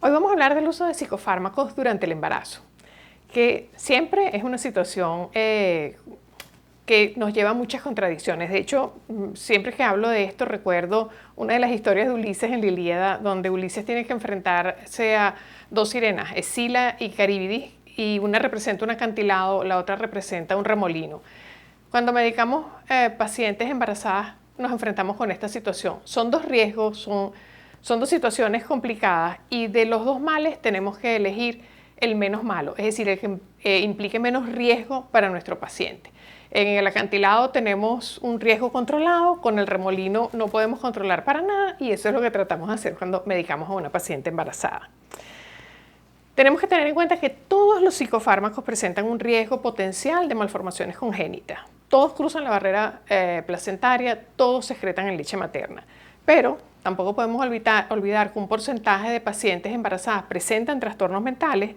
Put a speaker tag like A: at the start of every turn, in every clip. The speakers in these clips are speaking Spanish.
A: Hoy vamos a hablar del uso de psicofármacos durante el embarazo, que siempre es una situación que nos lleva a muchas contradicciones. De hecho, siempre que hablo de esto recuerdo una de las historias de Ulises en la Ilíada, donde Ulises tiene que enfrentarse a dos sirenas, Escila y Caríbidis, y una representa un acantilado, la otra representa un remolino. Cuando medicamos pacientes embarazadas, nos enfrentamos con esta situación. Son dos riesgos, son dos situaciones complicadas y de los dos males tenemos que elegir el menos malo, es decir, el que implique menos riesgo para nuestro paciente. En el acantilado tenemos un riesgo controlado, con el remolino no podemos controlar para nada y eso es lo que tratamos de hacer cuando medicamos a una paciente embarazada. Tenemos que tener en cuenta que todos los psicofármacos presentan un riesgo potencial de malformaciones congénitas. Todos cruzan la barrera placentaria, todos secretan en leche materna. Pero tampoco podemos olvidar que un porcentaje de pacientes embarazadas presentan trastornos mentales.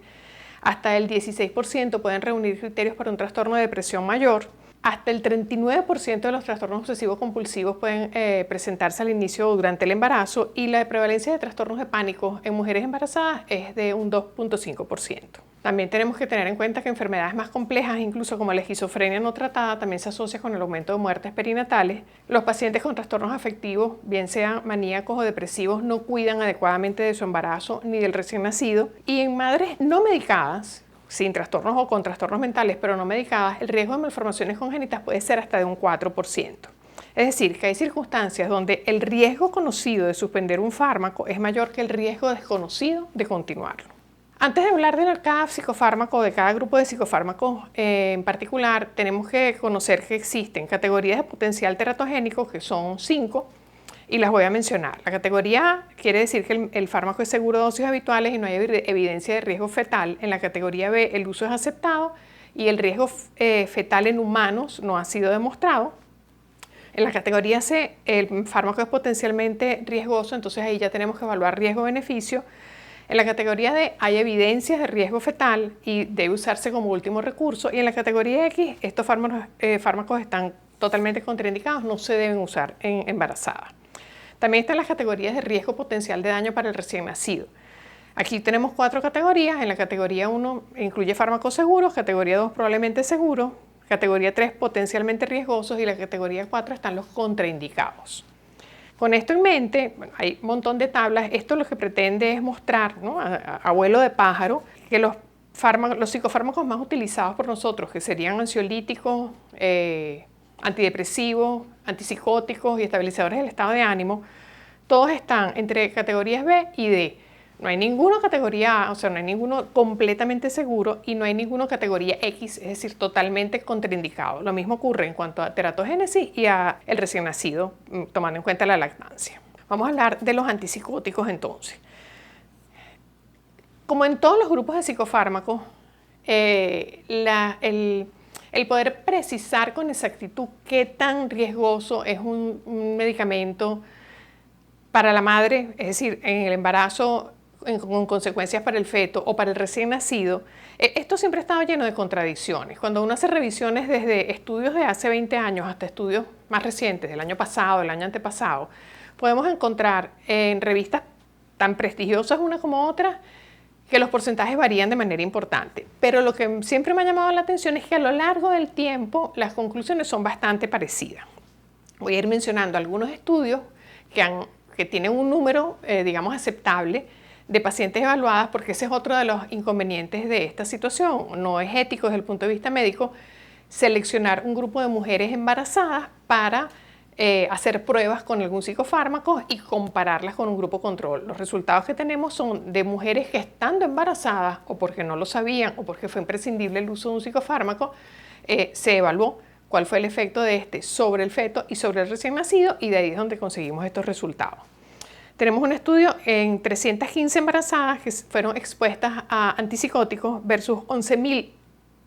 A: Hasta el 16% pueden reunir criterios para un trastorno de depresión mayor. Hasta el 39% de los trastornos obsesivos compulsivos pueden presentarse al inicio o durante el embarazo y la prevalencia de trastornos de pánico en mujeres embarazadas es de un 2.5%. También tenemos que tener en cuenta que enfermedades más complejas, incluso como la esquizofrenia no tratada, también se asocia con el aumento de muertes perinatales. Los pacientes con trastornos afectivos, bien sean maníacos o depresivos, no cuidan adecuadamente de su embarazo ni del recién nacido. Y en madres no medicadas, sin trastornos o con trastornos mentales, pero no medicadas, el riesgo de malformaciones congénitas puede ser hasta de un 4%. Es decir, que hay circunstancias donde el riesgo conocido de suspender un fármaco es mayor que el riesgo desconocido de continuarlo. Antes de hablar de cada psicofármaco, de cada grupo de psicofármacos en particular, tenemos que conocer que existen categorías de potencial teratogénico, que son 5, y las voy a mencionar. La categoría A quiere decir que el fármaco es seguro de dosis habituales y no hay evidencia de riesgo fetal. En la categoría B el uso es aceptado y el riesgo fetal en humanos no ha sido demostrado. En la categoría C el fármaco es potencialmente riesgoso, entonces ahí ya tenemos que evaluar riesgo-beneficio. En la categoría D hay evidencias de riesgo fetal y debe usarse como último recurso. Y en la categoría X estos fármacos están totalmente contraindicados, no se deben usar en embarazadas. También están las categorías de riesgo potencial de daño para el recién nacido. Aquí tenemos 4 categorías. En la categoría 1 incluye fármacos seguros, categoría 2 probablemente seguros, categoría 3 potencialmente riesgosos y la categoría 4 están los contraindicados. Con esto en mente, bueno, hay un montón de tablas. Esto lo que pretende es mostrar, ¿no?, a vuelo de pájaro, que los psicofármacos más utilizados por nosotros, que serían ansiolíticos, antidepresivos, antipsicóticos y estabilizadores del estado de ánimo, todos están entre categorías B y D. No hay ninguna categoría A, o sea, no hay ninguno completamente seguro y no hay ninguna categoría X, es decir, totalmente contraindicado. Lo mismo ocurre en cuanto a teratogénesis y a el recién nacido, tomando en cuenta la lactancia. Vamos a hablar de los antipsicóticos entonces. Como en todos los grupos de psicofármacos, el poder precisar con exactitud qué tan riesgoso es un medicamento para la madre, es decir, en el embarazo, con consecuencias para el feto o para el recién nacido, esto siempre ha estado lleno de contradicciones. Cuando uno hace revisiones desde estudios de hace 20 años hasta estudios más recientes, del año pasado, del año antepasado, podemos encontrar en revistas tan prestigiosas una como otra que los porcentajes varían de manera importante. Pero lo que siempre me ha llamado la atención es que a lo largo del tiempo las conclusiones son bastante parecidas. Voy a ir mencionando algunos estudios que tienen un número, digamos, aceptable de pacientes evaluadas, porque ese es otro de los inconvenientes de esta situación. No es ético desde el punto de vista médico seleccionar un grupo de mujeres embarazadas para hacer pruebas con algún psicofármaco y compararlas con un grupo control. Los resultados que tenemos son de mujeres que estando embarazadas o porque no lo sabían o porque fue imprescindible el uso de un psicofármaco, se evaluó cuál fue el efecto de este sobre el feto y sobre el recién nacido y de ahí es donde conseguimos estos resultados. Tenemos un estudio en 315 embarazadas que fueron expuestas a antipsicóticos versus 11.000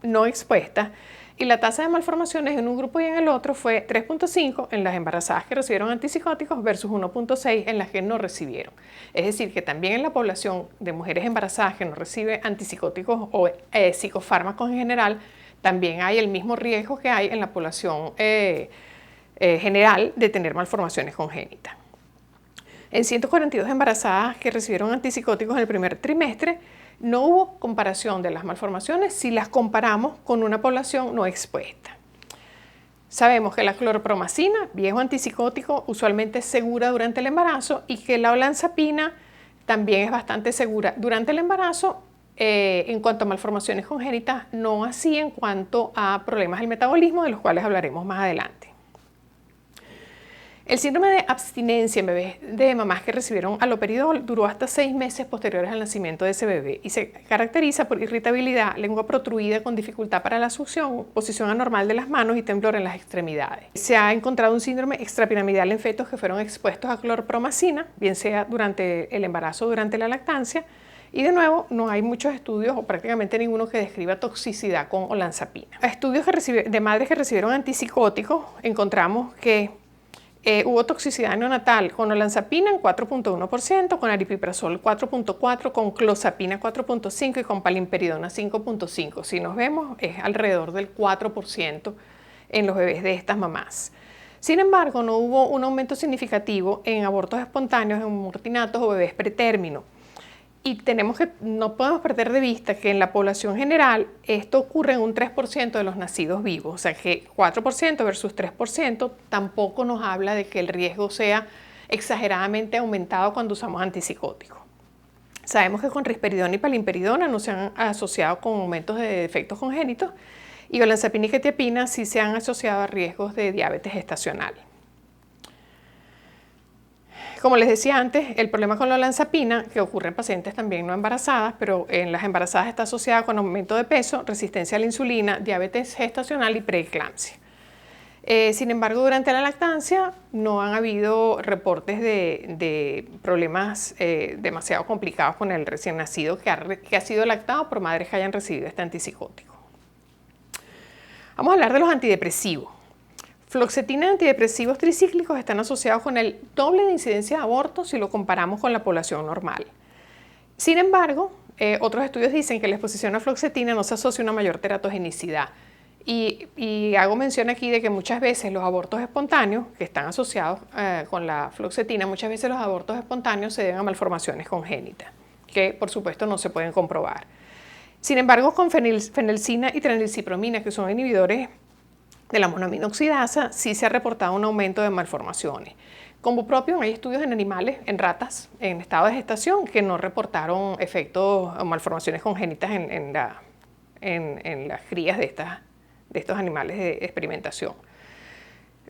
A: no expuestas y la tasa de malformaciones en un grupo y en el otro fue 3.5 en las embarazadas que recibieron antipsicóticos versus 1.6 en las que no recibieron. Es decir, que también en la población de mujeres embarazadas que no reciben antipsicóticos o psicofármacos en general, también hay el mismo riesgo que hay en la población general de tener malformaciones congénitas. En 142 embarazadas que recibieron antipsicóticos en el primer trimestre, no hubo comparación de las malformaciones si las comparamos con una población no expuesta. Sabemos que la clorpromacina, viejo antipsicótico, usualmente es segura durante el embarazo y que la olanzapina también es bastante segura durante el embarazo en cuanto a malformaciones congénitas, no así en cuanto a problemas del metabolismo, de los cuales hablaremos más adelante. El síndrome de abstinencia en bebés de mamás que recibieron haloperidol duró hasta 6 meses posteriores al nacimiento de ese bebé y se caracteriza por irritabilidad, lengua protruida con dificultad para la succión, posición anormal de las manos y temblor en las extremidades. Se ha encontrado un síndrome extrapiramidal en fetos que fueron expuestos a clorpromacina, bien sea durante el embarazo o durante la lactancia, y de nuevo no hay muchos estudios o prácticamente ninguno que describa toxicidad con olanzapina. A estudios de madres que recibieron antipsicóticos encontramos que hubo toxicidad neonatal con olanzapina en 4.1%, con aripiprazol 4.4%, con clozapina 4.5% y con palimperidona 5.5%. Si nos vemos, es alrededor del 4% en los bebés de estas mamás. Sin embargo, no hubo un aumento significativo en abortos espontáneos, en mortinatos o bebés pretérmino. Y no podemos perder de vista que en la población general esto ocurre en un 3% de los nacidos vivos, o sea que 4% versus 3% tampoco nos habla de que el riesgo sea exageradamente aumentado cuando usamos antipsicóticos. Sabemos que con risperidona y palimperidona no se han asociado con aumentos de defectos congénitos y olanzapina y quetiapina sí se han asociado a riesgos de diabetes gestacional. Como les decía antes, el problema con la olanzapina, que ocurre en pacientes también no embarazadas, pero en las embarazadas está asociada con aumento de peso, resistencia a la insulina, diabetes gestacional y preeclampsia. Sin embargo, durante la lactancia no han habido reportes de problemas demasiado complicados con el recién nacido que ha sido lactado por madres que hayan recibido este antipsicótico. Vamos a hablar de los antidepresivos. Fluoxetina y antidepresivos tricíclicos están asociados con el doble de incidencia de abortos si lo comparamos con la población normal. Sin embargo, otros estudios dicen que la exposición a fluoxetina no se asocia a una mayor teratogenicidad. Y hago mención aquí de que muchas veces los abortos espontáneos, que están asociados con la fluoxetina, muchas veces los abortos espontáneos se deben a malformaciones congénitas, que por supuesto no se pueden comprobar. Sin embargo, con fenelcina y tranilcipromina, que son inhibidores de la monoaminoxidasa, sí se ha reportado un aumento de malformaciones. Con bupropión hay estudios en animales, en ratas, en estado de gestación, que no reportaron efectos o malformaciones congénitas en las crías de estos animales de experimentación.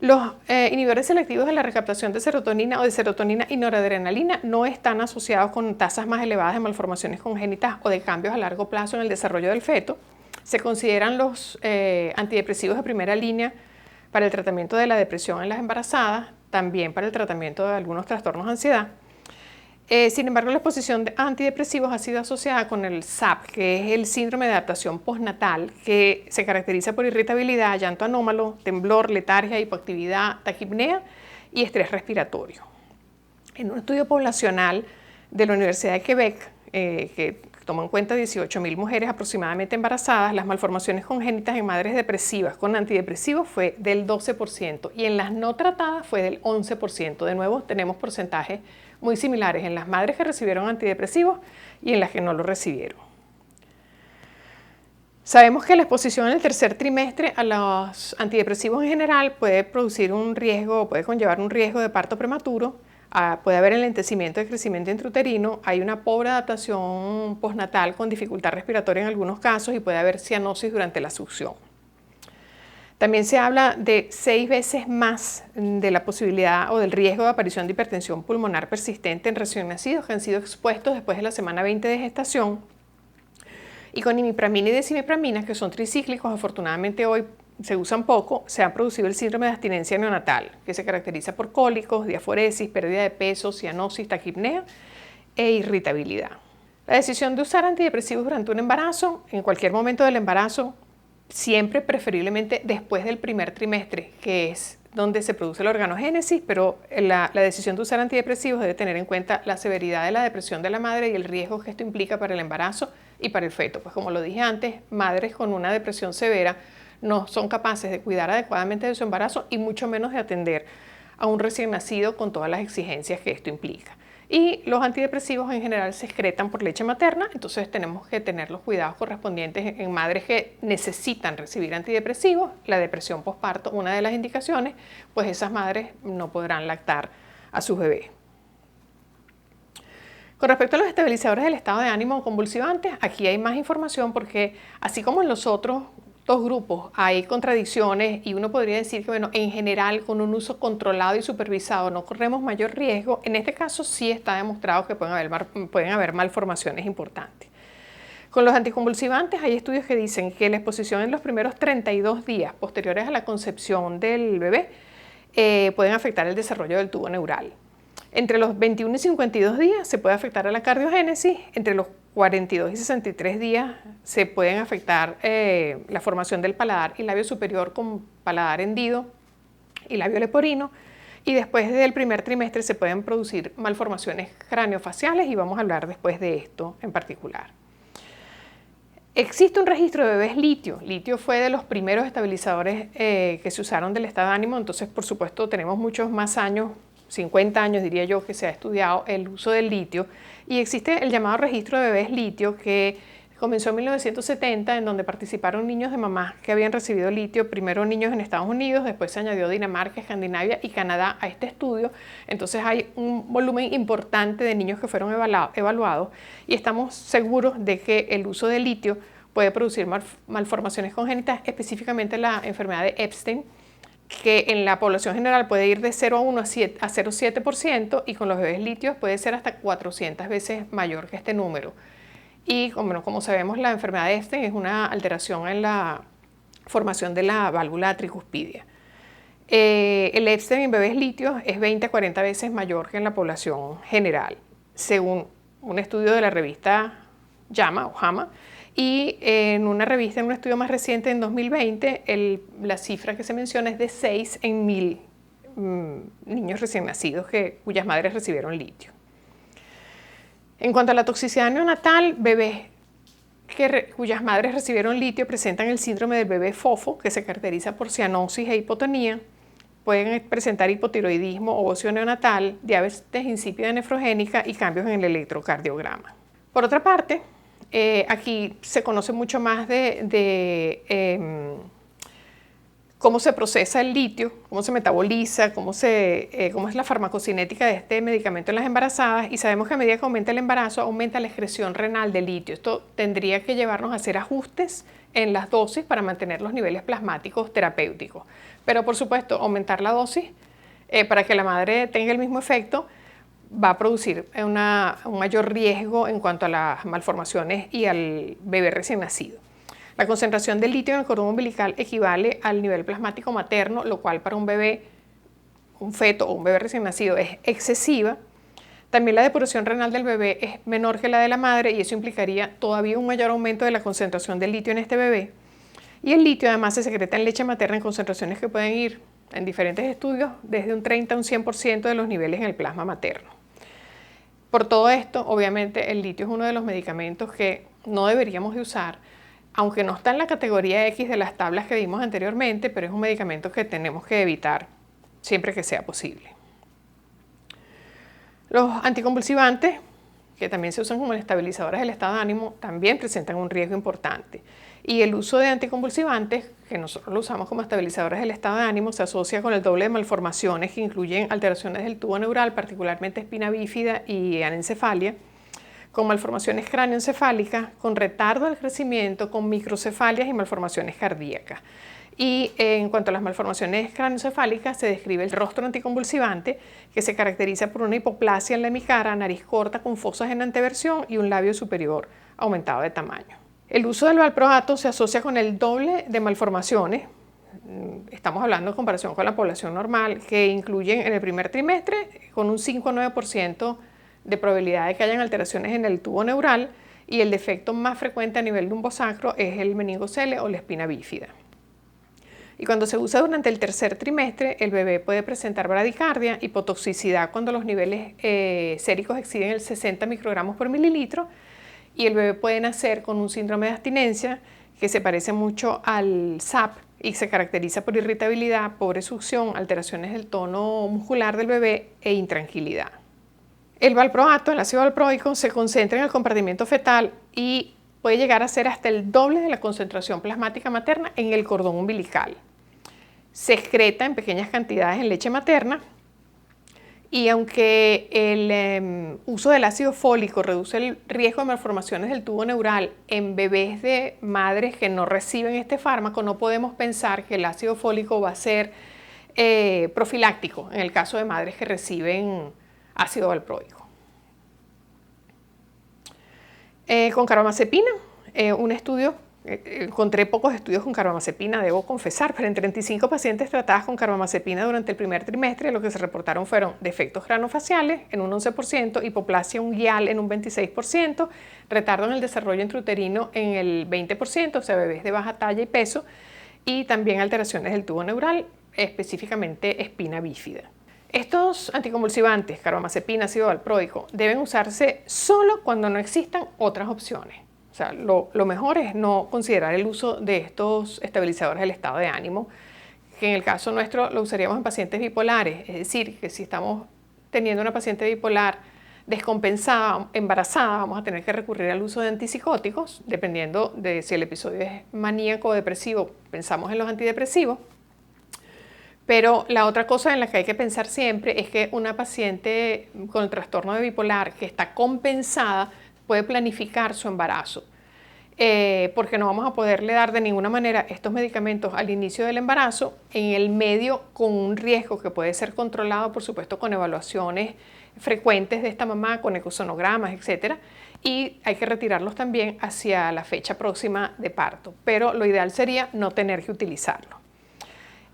A: Los inhibidores selectivos de la recaptación de serotonina o de serotonina y noradrenalina no están asociados con tasas más elevadas de malformaciones congénitas o de cambios a largo plazo en el desarrollo del feto. Se consideran los antidepresivos de primera línea para el tratamiento de la depresión en las embarazadas, también para el tratamiento de algunos trastornos de ansiedad. Sin embargo, la exposición de antidepresivos ha sido asociada con el SAP, que es el síndrome de adaptación postnatal, que se caracteriza por irritabilidad, llanto anómalo, temblor, letargia, hipoactividad, taquipnea y estrés respiratorio. En un estudio poblacional de la Universidad de Quebec, que tomó en cuenta 18.000 mujeres aproximadamente embarazadas, las malformaciones congénitas en madres depresivas con antidepresivos fue del 12% y en las no tratadas fue del 11%. De nuevo, tenemos porcentajes muy similares en las madres que recibieron antidepresivos y en las que no lo recibieron. Sabemos que la exposición en el tercer trimestre a los antidepresivos en general puede producir un riesgo, puede conllevar un riesgo de parto prematuro. Puede haber enlentecimiento de crecimiento intrauterino, hay una pobre adaptación postnatal con dificultad respiratoria en algunos casos y puede haber cianosis durante la succión. También se habla de 6 veces más de la posibilidad o del riesgo de aparición de hipertensión pulmonar persistente en recién nacidos que han sido expuestos después de la semana 20 de gestación. Y con imipramina y decimipramina, que son tricíclicos, afortunadamente hoy se usan poco, se ha producido el síndrome de abstinencia neonatal, que se caracteriza por cólicos, diaforesis, pérdida de peso, cianosis, taquipnea e irritabilidad. La decisión de usar antidepresivos durante un embarazo, en cualquier momento del embarazo, siempre preferiblemente después del primer trimestre, que es donde se produce la organogénesis, pero la decisión de usar antidepresivos debe tener en cuenta la severidad de la depresión de la madre y el riesgo que esto implica para el embarazo y para el feto. Pues como lo dije antes, madres con una depresión severa no son capaces de cuidar adecuadamente de su embarazo y mucho menos de atender a un recién nacido con todas las exigencias que esto implica. Y los antidepresivos en general se excretan por leche materna, entonces tenemos que tener los cuidados correspondientes en madres que necesitan recibir antidepresivos. La depresión postparto, una de las indicaciones, pues esas madres no podrán lactar a sus bebés. Con respecto a los estabilizadores del estado de ánimo convulsivantes, aquí hay más información porque así como en los otros dos grupos hay contradicciones y uno podría decir que, bueno, en general con un uso controlado y supervisado no corremos mayor riesgo, en este caso sí está demostrado que pueden haber malformaciones importantes. Con los anticonvulsivantes hay estudios que dicen que la exposición en los primeros 32 días posteriores a la concepción del bebé pueden afectar el desarrollo del tubo neural. Entre los 21 y 52 días se puede afectar a la cardiogénesis, entre los 42 y 63 días se pueden afectar la formación del paladar y labio superior con paladar hendido y labio leporino, y después del primer trimestre se pueden producir malformaciones craneofaciales y vamos a hablar después de esto en particular. Existe un registro de bebés litio. Litio fue de los primeros estabilizadores que se usaron del estado de ánimo, entonces por supuesto tenemos muchos más años, 50 años diría yo, que se ha estudiado el uso del litio, y existe el llamado registro de bebés litio que comenzó en 1970, en donde participaron niños de mamás que habían recibido litio, primero niños en Estados Unidos, después se añadió Dinamarca, Escandinavia y Canadá a este estudio. Entonces hay un volumen importante de niños que fueron evaluados y estamos seguros de que el uso de litio puede producir malformaciones congénitas, específicamente la enfermedad de Epstein, que en la población general puede ir de 0 a 1 a 0,7% y con los bebés litios puede ser hasta 400 veces mayor que este número. Y como sabemos, la enfermedad de Epstein es una alteración en la formación de la válvula tricuspidia. El Epstein en bebés litios es 20 a 40 veces mayor que en la población general, según un estudio de la revista JAMA, y en una revista, en un estudio más reciente, en 2020, la cifra que se menciona es de 6 en 1000 niños recién nacidos cuyas madres recibieron litio. En cuanto a la toxicidad neonatal, bebés cuyas madres recibieron litio presentan el síndrome del bebé fofo, que se caracteriza por cianosis e hipotonía. Pueden presentar hipotiroidismo o óseo neonatal, diabetes insípida nefrogénica y cambios en el electrocardiograma. Por otra parte, aquí se conoce mucho más de cómo se procesa el litio, cómo se metaboliza, cómo es la farmacocinética de este medicamento en las embarazadas, y sabemos que a medida que aumenta el embarazo aumenta la excreción renal de litio. Esto tendría que llevarnos a hacer ajustes en las dosis para mantener los niveles plasmáticos terapéuticos. Pero por supuesto, aumentar la dosis para que la madre tenga el mismo efecto va a producir un mayor riesgo en cuanto a las malformaciones y al bebé recién nacido. La concentración de litio en el cordón umbilical equivale al nivel plasmático materno, lo cual para un bebé, un feto o un bebé recién nacido es excesiva. También la depuración renal del bebé es menor que la de la madre y eso implicaría todavía un mayor aumento de la concentración del litio en este bebé. Y el litio además se secreta en leche materna en concentraciones que pueden ir en diferentes estudios desde un 30 a un 100% de los niveles en el plasma materno. Por todo esto, obviamente el litio es uno de los medicamentos que no deberíamos de usar, aunque no está en la categoría X de las tablas que vimos anteriormente, pero es un medicamento que tenemos que evitar siempre que sea posible. Los anticonvulsivantes, que también se usan como estabilizadores del estado de ánimo, también presentan un riesgo importante. Y el uso de anticonvulsivantes, que nosotros lo usamos como estabilizadores del estado de ánimo, se asocia con el doble de malformaciones que incluyen alteraciones del tubo neural, particularmente espina bífida y anencefalia, con malformaciones cráneoencefálicas, con retardo del crecimiento, con microcefalias y malformaciones cardíacas. Y en cuanto a las malformaciones cráneoencefálicas, se describe el rostro anticonvulsivante, que se caracteriza por una hipoplasia en la hemicara, nariz corta con fosas en anteversión y un labio superior aumentado de tamaño. El uso del valproato se asocia con el doble de malformaciones, estamos hablando en comparación con la población normal, que incluyen en el primer trimestre con un 5 a 9% de probabilidad de que hayan alteraciones en el tubo neural, y el defecto más frecuente a nivel lumbosacro es el meningocele o la espina bífida. Y cuando se usa durante el tercer trimestre, el bebé puede presentar bradicardia, hipotoxicidad cuando los niveles séricos exceden el 60 microgramos por mililitro, y el bebé puede nacer con un síndrome de abstinencia que se parece mucho al SAP y se caracteriza por irritabilidad, pobre succión, alteraciones del tono muscular del bebé e intranquilidad. El valproato, el ácido valproico, se concentra en el compartimiento fetal y puede llegar a ser hasta el doble de la concentración plasmática materna en el cordón umbilical. Se excreta en pequeñas cantidades en leche materna y aunque el uso del ácido fólico reduce el riesgo de malformaciones del tubo neural en bebés de madres que no reciben este fármaco, no podemos pensar que el ácido fólico va a ser profiláctico en el caso de madres que reciben ácido valproico. Con carbamazepina, un estudio, encontré pocos estudios con carbamazepina, debo confesar, pero en 35 pacientes tratadas con carbamazepina durante el primer trimestre, lo que se reportaron fueron defectos cranofaciales en un 11%, hipoplasia unguial en un 26%, retardo en el desarrollo intrauterino en el 20%, o sea, bebés de baja talla y peso, y también alteraciones del tubo neural, específicamente espina bífida. Estos anticonvulsivantes, carbamazepina, ácido valproico, deben usarse solo cuando no existan otras opciones. O sea, lo mejor es no considerar el uso de estos estabilizadores del estado de ánimo, que en el caso nuestro lo usaríamos en pacientes bipolares. Es decir, que si estamos teniendo una paciente bipolar descompensada, embarazada, vamos a tener que recurrir al uso de antipsicóticos, dependiendo de si el episodio es maníaco o depresivo, pensamos en los antidepresivos. Pero la otra cosa en la que hay que pensar siempre es que una paciente con el trastorno de bipolar que está compensada puede planificar su embarazo, porque no vamos a poderle dar de ninguna manera estos medicamentos al inicio del embarazo, en el medio con un riesgo que puede ser controlado, por supuesto, con evaluaciones frecuentes de esta mamá, con ecosonogramas, etc. Y hay que retirarlos también hacia la fecha próxima de parto, pero lo ideal sería no tener que utilizarlo.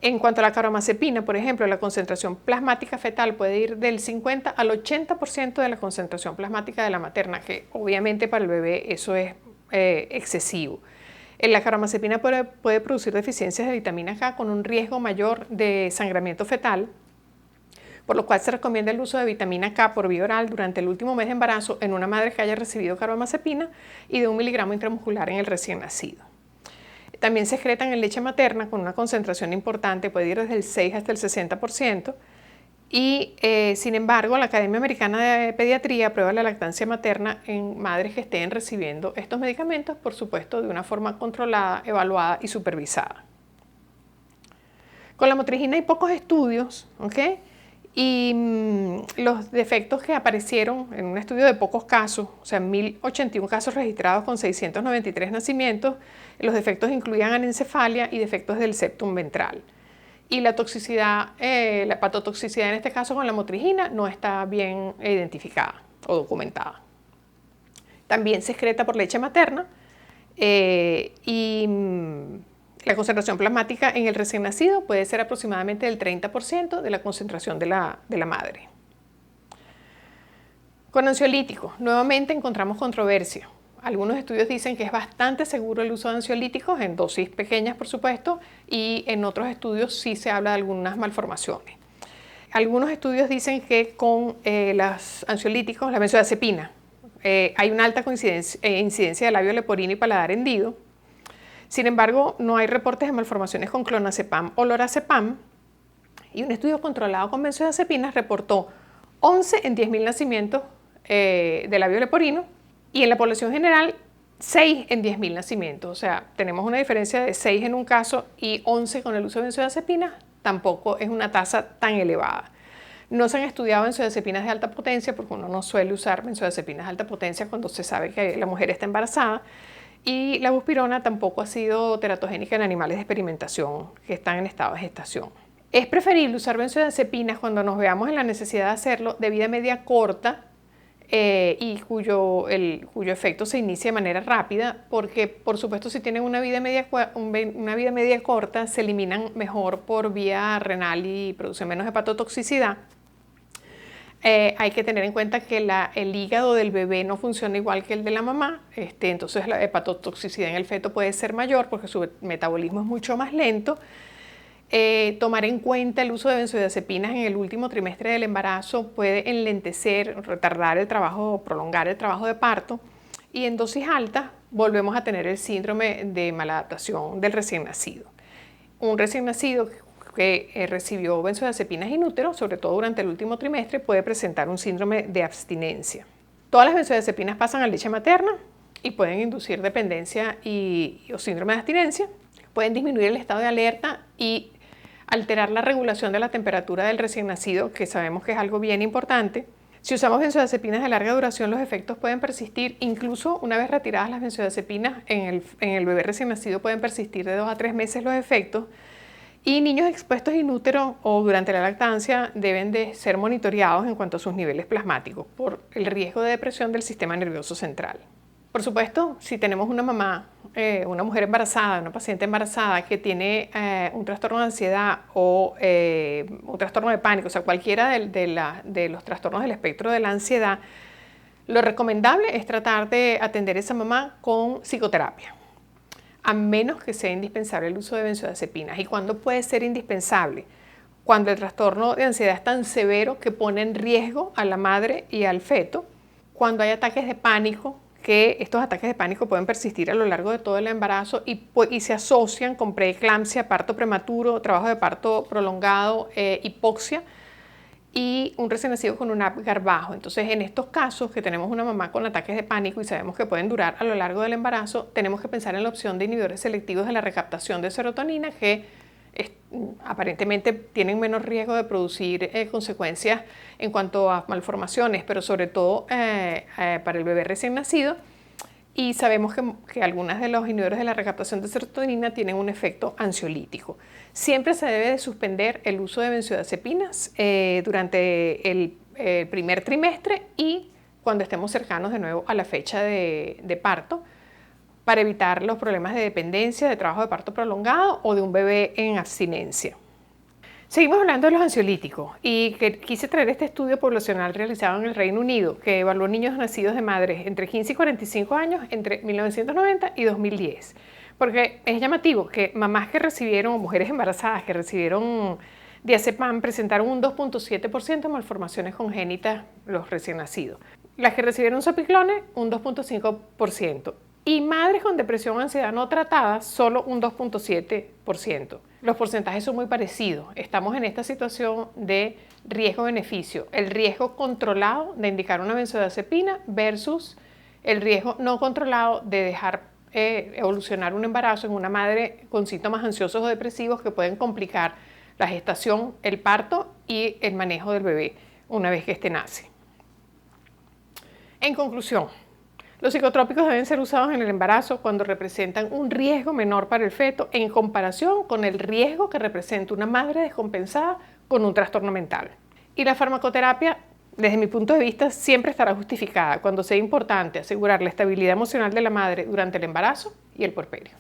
A: En cuanto a la carbamazepina, por ejemplo, la concentración plasmática fetal puede ir del 50 al 80% de la concentración plasmática de la materna, que obviamente para el bebé eso es excesivo. La carbamazepina puede producir deficiencias de vitamina K con un riesgo mayor de sangramiento fetal, por lo cual se recomienda el uso de vitamina K por vía oral durante el último mes de embarazo en una madre que haya recibido carbamazepina y de 1 miligramo intramuscular en el recién nacido. También se excretan en leche materna con una concentración importante, puede ir desde el 6 hasta el 60%. Y sin embargo, la Academia Americana de Pediatría aprueba la lactancia materna en madres que estén recibiendo estos medicamentos, por supuesto, de una forma controlada, evaluada y supervisada. Con la motrigina hay pocos estudios, ¿ok? Y los defectos que aparecieron en un estudio de pocos casos, o sea, 1081 casos registrados con 693 nacimientos, los defectos incluían anencefalia y defectos del septum ventral. Y la toxicidad, la hepatotoxicidad en este caso con la motrigina no está bien identificada o documentada. También se excreta por leche materna la concentración plasmática en el recién nacido puede ser aproximadamente del 30% de la concentración de la madre. Con ansiolíticos, nuevamente encontramos controversia. Algunos estudios dicen que es bastante seguro el uso de ansiolíticos, en dosis pequeñas por supuesto, y en otros estudios sí se habla de algunas malformaciones. Algunos estudios dicen que con los ansiolíticos, la benzodiazepina, hay una alta incidencia de labio leporino y paladar hendido. Sin embargo, no hay reportes de malformaciones con clonazepam o lorazepam, y un estudio controlado con benzodiazepinas reportó 11 en 10.000 nacimientos de labio leporino y en la población general 6 en 10.000 nacimientos. O sea, tenemos una diferencia de 6 en un caso y 11 con el uso de benzodiazepinas, tampoco es una tasa tan elevada. No se han estudiado benzodiazepinas de alta potencia porque uno no suele usar benzodiazepinas de alta potencia cuando se sabe que la mujer está embarazada. Y la buspirona tampoco ha sido teratogénica en animales de experimentación que están en estado de gestación. Es preferible usar benzodiazepinas cuando nos veamos en la necesidad de hacerlo de vida media corta y cuyo efecto se inicia de manera rápida, porque por supuesto si tienen una vida media corta se eliminan mejor por vía renal y producen menos hepatotoxicidad. Hay que tener en cuenta que el hígado del bebé no funciona igual que el de la mamá, entonces la hepatotoxicidad en el feto puede ser mayor porque su metabolismo es mucho más lento. Tomar en cuenta el uso de benzodiazepinas en el último trimestre del embarazo puede enlentecer, retardar el trabajo, prolongar el trabajo de parto, y en dosis altas volvemos a tener el síndrome de maladaptación del recién nacido. Un recién nacido que recibió benzodiazepinas in útero, sobre todo durante el último trimestre, puede presentar un síndrome de abstinencia. Todas las benzodiazepinas pasan a leche materna y pueden inducir dependencia o síndrome de abstinencia. Pueden disminuir el estado de alerta y alterar la regulación de la temperatura del recién nacido, que sabemos que es algo bien importante. Si usamos benzodiazepinas de larga duración, los efectos pueden persistir, incluso una vez retiradas las benzodiazepinas, en el bebé recién nacido pueden persistir de 2 a 3 meses los efectos. Y niños expuestos in útero o durante la lactancia deben de ser monitoreados en cuanto a sus niveles plasmáticos por el riesgo de depresión del sistema nervioso central. Por supuesto, si tenemos una mamá, una mujer embarazada, una paciente embarazada que tiene un trastorno de ansiedad o un trastorno de pánico, o sea, cualquiera de los trastornos del espectro de la ansiedad, lo recomendable es tratar de atender a esa mamá con psicoterapia, a menos que sea indispensable el uso de benzodiazepinas. ¿Y cuándo puede ser indispensable? Cuando el trastorno de ansiedad es tan severo que pone en riesgo a la madre y al feto, cuando hay ataques de pánico, que estos ataques de pánico pueden persistir a lo largo de todo el embarazo y se asocian con preeclampsia, parto prematuro, trabajo de parto prolongado, hipoxia y un recién nacido con un Apgar bajo. Entonces, en estos casos que tenemos una mamá con ataques de pánico y sabemos que pueden durar a lo largo del embarazo, tenemos que pensar en la opción de inhibidores selectivos de la recaptación de serotonina que aparentemente tienen menos riesgo de producir consecuencias en cuanto a malformaciones, pero sobre todo para el bebé recién nacido. Y sabemos que algunas de los inhibidores de la recaptación de serotonina tienen un efecto ansiolítico. Siempre se debe de suspender el uso de benzodiazepinas durante el primer trimestre y cuando estemos cercanos de nuevo a la fecha de parto, para evitar los problemas de dependencia, de trabajo de parto prolongado o de un bebé en abstinencia. Seguimos hablando de los ansiolíticos y quise traer este estudio poblacional realizado en el Reino Unido que evaluó niños nacidos de madres entre 15 y 45 años entre 1990 y 2010. Porque es llamativo que mamás que recibieron, o mujeres embarazadas que recibieron diazepam presentaron un 2.7% de malformaciones congénitas los recién nacidos. Las que recibieron sopiclones, un 2.5%. Y madres con depresión o ansiedad no tratadas, solo un 2.7%. Los porcentajes son muy parecidos. Estamos en esta situación de riesgo-beneficio. El riesgo controlado de indicar una benzodiazepina versus el riesgo no controlado de dejar evolucionar un embarazo en una madre con síntomas ansiosos o depresivos que pueden complicar la gestación, el parto y el manejo del bebé una vez que éste nace. En conclusión, los psicotrópicos deben ser usados en el embarazo cuando representan un riesgo menor para el feto en comparación con el riesgo que representa una madre descompensada con un trastorno mental. Y la farmacoterapia, desde mi punto de vista, siempre estará justificada cuando sea importante asegurar la estabilidad emocional de la madre durante el embarazo y el puerperio.